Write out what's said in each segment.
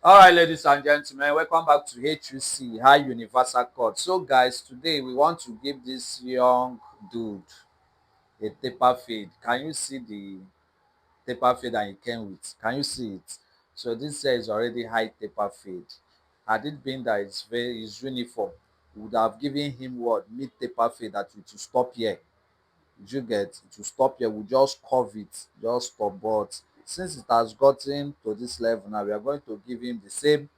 All right, ladies and gentlemen, welcome back to HUC High Universal Court. So, guys, today we want to give this young dude a taper fade. Can you see the taper fade that he came with? Can you see it? So, this here is already high taper fade. Had it been that it's uniform, we would have given him what mid taper fade that it will stop here. You get it will stop here, we just curve it, just stop. But since it has gotten to this level now, we are going to give him the same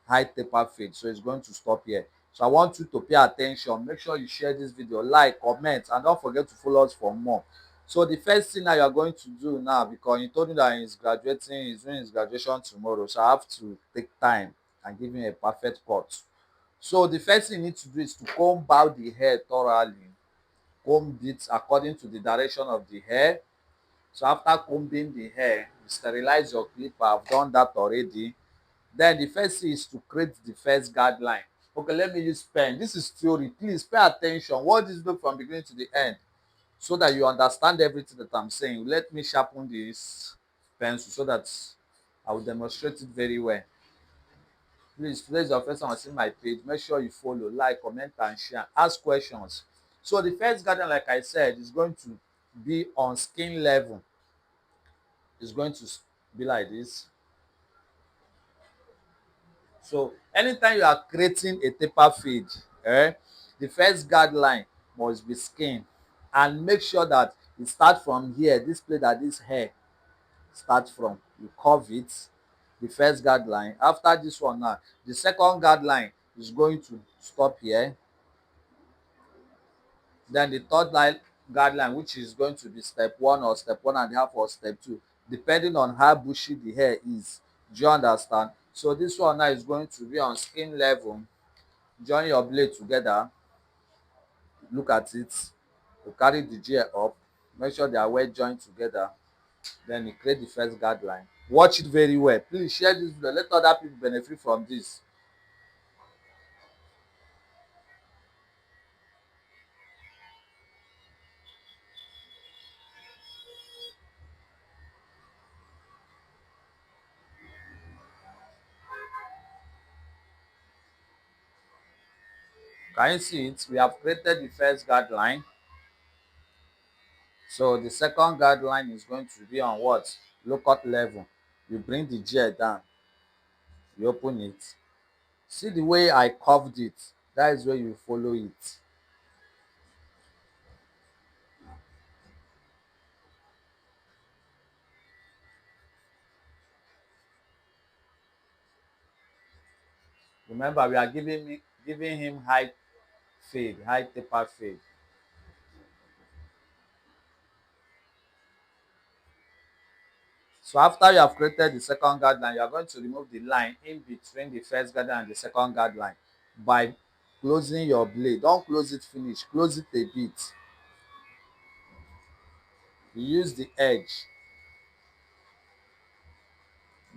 high taper fade, so it's going to stop here. So I want you to pay attention, make sure you share this video, like, comment, and don't forget to follow us for more. So the first thing that you are going to do now, because he told me that he's doing his graduation tomorrow, so I have to take time and give him a perfect cut. So the first thing you need to do is to comb out the hair thoroughly. Comb it according to the direction of the hair. So after combing the hair, you sterilize your clipper. I've done that already. Then the first thing is to create the first guideline. Okay, let me use pen. This is theory. Please pay attention. What is do from beginning to the end so that you understand everything that I'm saying. Let me sharpen this pencil so that I will demonstrate it very well. Please, if today is your first time seeing my page, make sure you follow, like, comment, and share. Ask questions. So the first guideline, like I said, is going to be on skin level. It's going to be like this. So anytime you are creating a taper fade, the first guideline must be skin, and make sure that it start from here, this place that this hair start from. You curve it, the first guideline. After this one now, the second guideline is going to stop here. Then the third line guideline, which is going to be step one or step 1.5 or step 2, depending on how bushy the hair is. Do you understand? So this one now is going to be on skin level. Join your blade together. Look at it. You carry the gel up. Make sure they are well joined together. Then you create the first guideline. Watch it very well. Please share this video. Let other people benefit from this. Can you see it? We have created the first guideline. So the second guideline is going to be on what? Low cut level. You bring the gel down, you open it. See the way I curved it? That is where you follow it. Remember, we are giving him high fade, high taper fade. So after you have created the second guideline, you are going to remove the line in between the first guideline and the second guideline by closing your blade. Don't close it finish, close it a bit. You use the edge.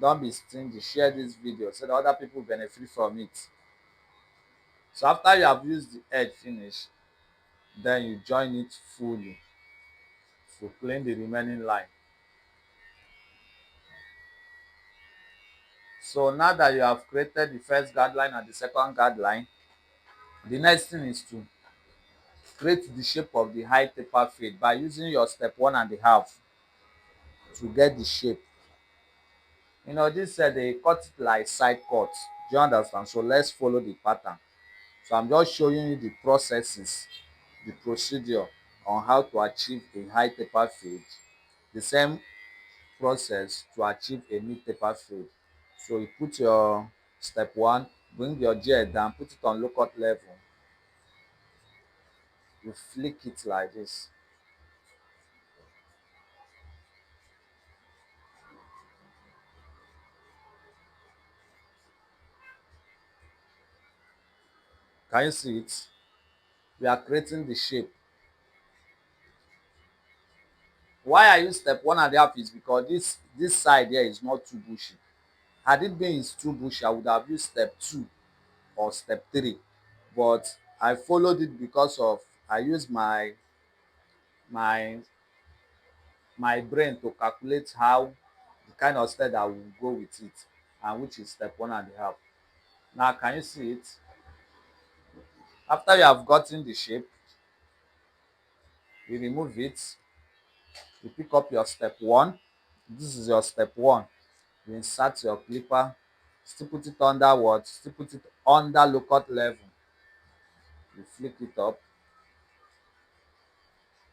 Don't be stingy. Share this video so that other people benefit from it. So after you have used the edge finish, then you join it fully to clean the remaining line. So now that you have created the first guideline and the second guideline, the next thing is to create the shape of the high taper fade by using your step 1.5 to get the shape. This they cut it like side cut. Do you understand? So let's follow the pattern. So I'm just showing you the processes, the procedure on how to achieve a high taper fade. The same process to achieve a mid taper fade. So you put your step 1, bring your gel down, put it on low cut level. You flick it like this. Can you see it? We are creating the shape. Why I use step 1.5 is because this side here is not too bushy. Had it been is too bushy, I would have used step 2 or step 3. But I followed it because of I used my my brain to calculate how the kind of style that will go with it. and which is step 1.5. Now can you see it? After you have gotten the shape, you remove it, you pick up your step 1. This is your step 1. You insert your clipper, still put it under what? Still put it under low cut level. You flick it up,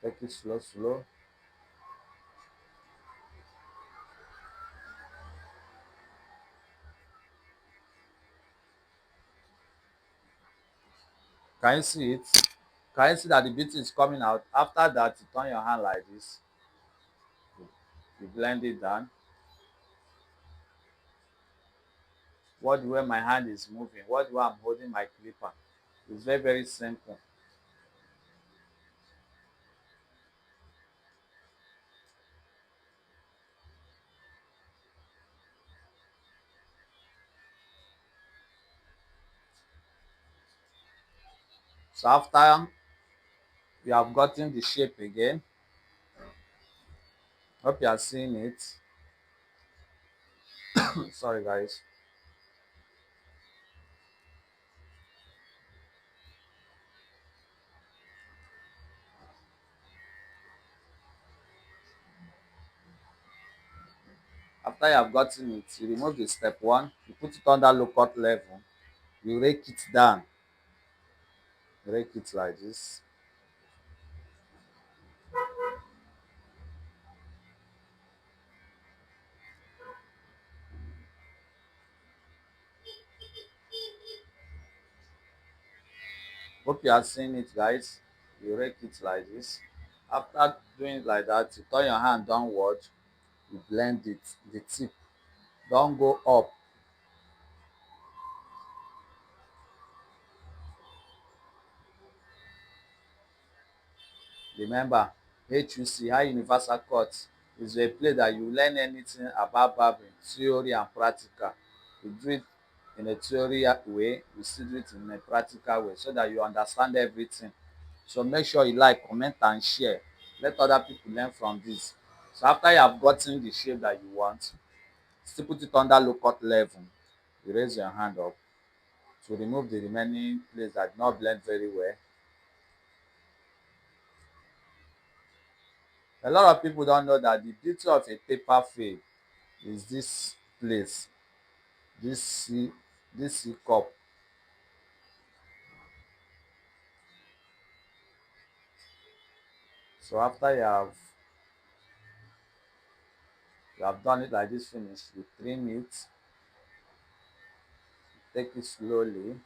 take it slow, slow. Can you see it? Can you see that the beauty is coming out? After that, you turn your hand like this, you blend it down. What the way my hand is moving, what the way I'm holding my clipper. It's very, very simple. So after you have gotten the shape again, hope you are seeing it. Sorry guys. After you have gotten it, you remove the step 1, you put it under low cut level, you rake it down, rake it like this. Hope you are seeing it guys. You rake it like this. After doing it like that, you turn your hand downward, you blend it. The tip don't go up. Remember, HUC, High Universal Court, is a place that you learn anything about barbering, theory and practical. You do it in a theory way, you still do it in a practical way so that you understand everything. So make sure you like, comment and share. Let other people learn from this. So after you have gotten the shape that you want, still put it under low cut level. You raise your hand up to remove the remaining place that did not blend very well. A lot of people don't know that the beauty of a taper fade is this place, this C cup. So after you have done it like this, finish, you trim it, take it slowly,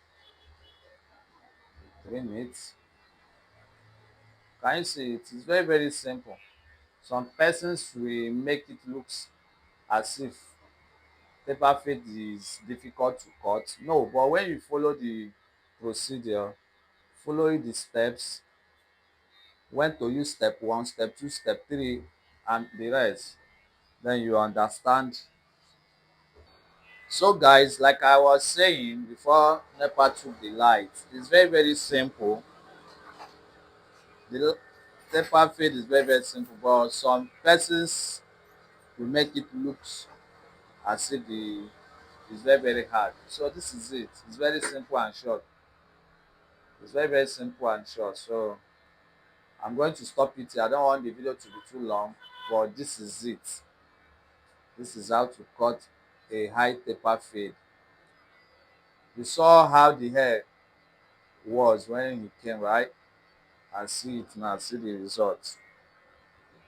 trim it. Can you see it? It's very, very simple. Some persons will make it looks as if paper fade is difficult to cut. No, but when you follow the procedure, follow the steps, when to use step 1, step 2, step 3 and the rest, then you understand. So guys, like I was saying before NEPA took the light, it's very, very simple. The taper fade is very, very simple, but some persons will make it look as if it's very, very hard. So this is it. It's very simple and short. It's very, very simple and short. So I'm going to stop it here. I don't want the video to be too long, but this is it. This is how to cut a high taper fade. You saw how the hair was when he came, right? And see it now, see the results.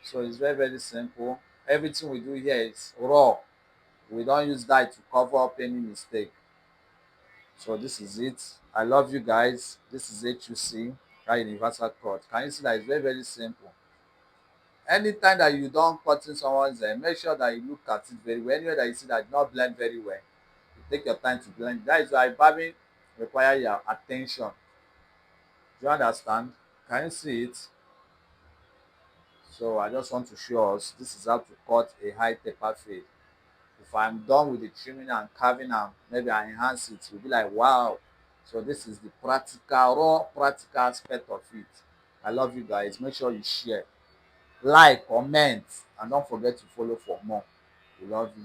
So it's very, very simple. Everything we do here is raw. We don't use that to cover up any mistake. So this is it. I love you guys. This is HUC, High Universal Cut. Can you see that it's very, very simple? Anytime that you don't cut in someone's hair, make sure that you look at it very well. Anywhere that you see that it not blend very well, you take your time to blend. That is why barbing require your attention. Do you understand? Can you see it? So I just want to show us this is how to cut a high taper fade. If I'm done with the trimming and carving and maybe I enhance it, you'll be like, wow. So this is the practical, raw practical aspect of it. I love you guys. Make sure you share, like, comment, and don't forget to follow for more. We love you.